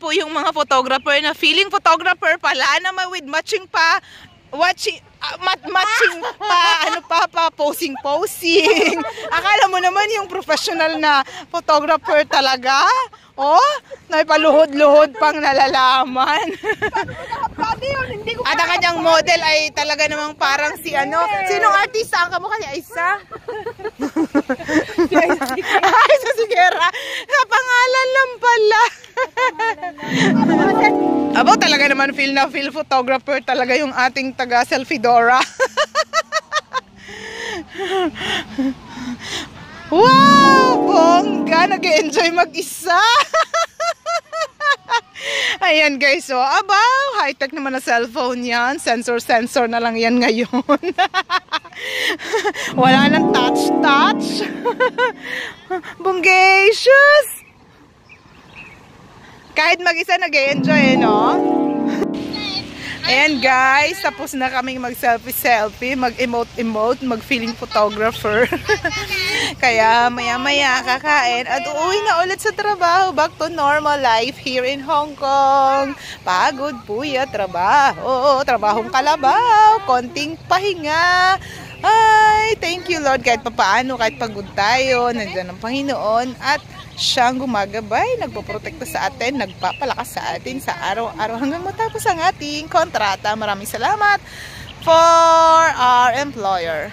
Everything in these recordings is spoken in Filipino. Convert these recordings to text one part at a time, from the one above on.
po yung mga photographer na feeling photographer pala na may with matching pa, matching pa, ano pa, posing. Akala mo naman yung professional na photographer talaga. Oh, naipaluhod-luhod pang nalalaman. At ang kanyang model ay talaga namang parang si ano. Sinong artista ang kamukha ni Aisa? Aisa Sigera. Kapangalan lang pala. Abo, talaga naman feel na feel photographer talaga yung ating taga Selfidora. Wow! Bongga! Nag-enjoy mag-isa! Ayan guys, so abaw! High-tech naman na cellphone yan. Sensor na lang yan ngayon. Wala nang touch. Bonggacious! Kahit mag-isa nag-enjoy, no? Ayan guys, tapos na kaming mag-selfie, mag-emote, mag-feeling photographer. Kaya maya-maya kakain at uuwi na ulit sa trabaho. Back to normal life here in Hong Kong. Pagod po ya, trabahong kalabaw, konting pahinga. Ay, thank you Lord, kahit papaano, kahit pagod tayo, nandiyan ang Panginoon at siyang gumagabay, nagpoprotekta sa atin, nagpapalakas sa atin sa araw-araw hanggang matapos ang ating kontrata. Maraming salamat for our employer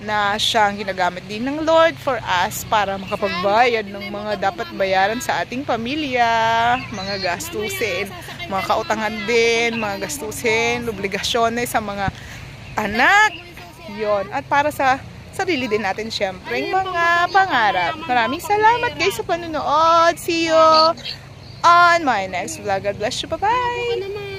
na siyang ginagamit din ng Lord for us para makapagbayad ng mga dapat bayaran sa ating pamilya, mga gastusin, mga kautangan din, mga gastusin, obligasyones sa mga anak, yon. At para sa sarili din natin syempre yung mga pangarap. Maraming salamat guys sa panonood. See you on my next vlog. God bless you. Bye-bye!